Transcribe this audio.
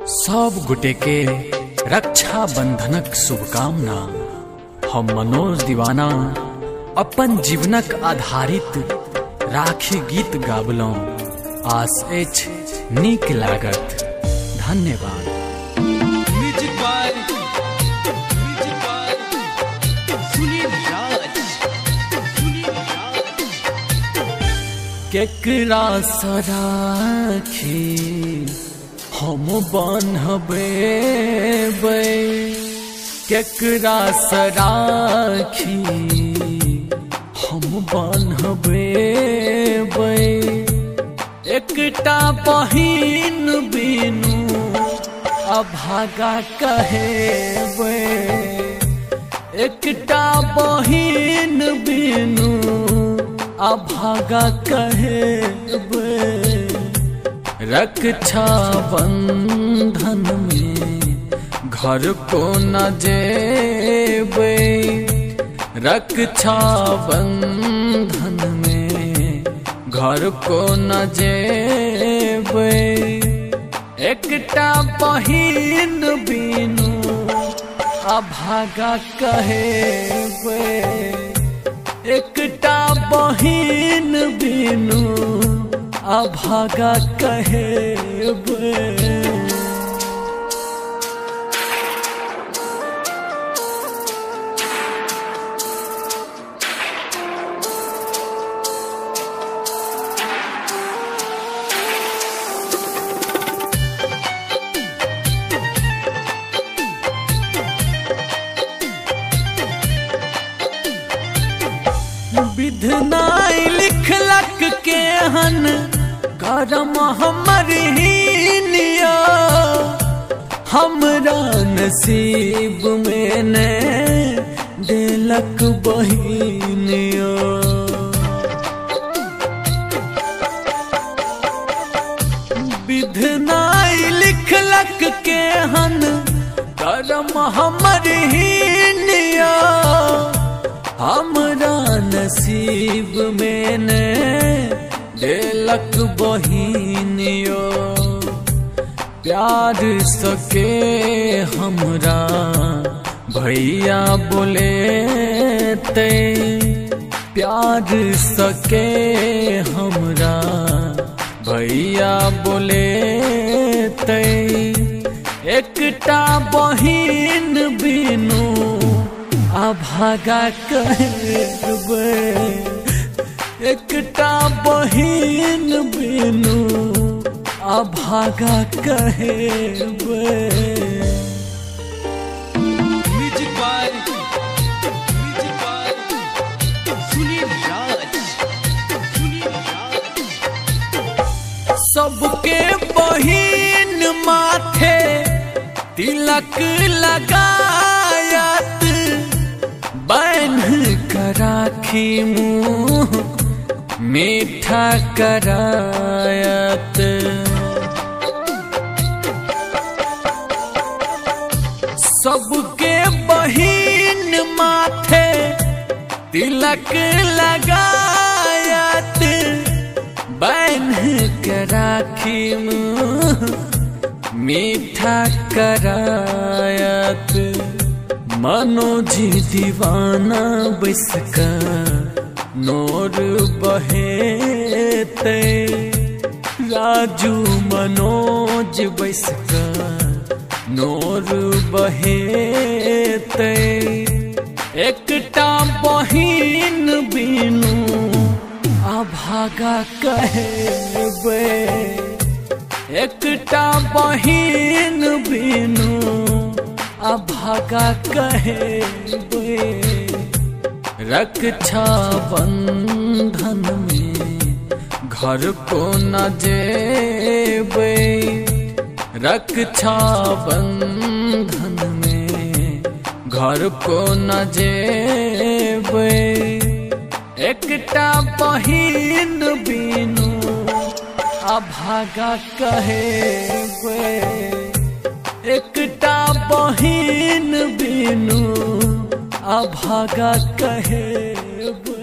सब गुटे के रक्षा बंधनक शुभकामना। हम मनोज दीवाना अपन जीवनक आधारित राखी गीत गाबलों। आस एछ नीक लागत। धन्यवाद। केकरा सराखी हम बान्हबे, केकरा सराखी हम बान्हबे। एकटा बहिन बिनु अभागा कहेबे, एकटा बहिन बिनु अभागा कहेबे। रक्षा बंधन में घर को न जेबे, रक्षा बंधन में घर को न जेबे। एकटा बहिन बिनु अभागा कहेबे, एकटा बहिन बिनु अभागा कहेबे। विधनाई लिखलक के हन करम हमर हीनिया, हमरा नसीब में ने देलक बहिनिया। विधनाई लिखलक के हन करम हमर हीनिया, हमरा नसीब में ने देलक बहिनियो। प्यार सके हमरा भैया बोले ते, प्यार सके हमरा भैया बोले ते। एकटा बहिन बिनु अभागा कहेबे, एकटा बहिन बिनु अभागा कहेबे। सबके बहिन माथे तिलक लगायत, बान्ह कर राखी मुँह मीठा करायत। सबके बहिन माथे तिलक लगायत, बान्ह के राखी मुँह मीठा करायत। मनोज दीवाना बसका नोर बहेते, राजू मनोज बसका नोर बहेते। एकटा बहिन बिनु अभागा कहेबे, एकटा बहिन बिनु अभागा कहेबे। रक्षा बंधन में घर को न जेबे, रक्षा बंधन में घर को न जेबे। एकटा बहिन बिनु अभागा कहेबे, एकटा बहिन बिनु अभागा कहेबे।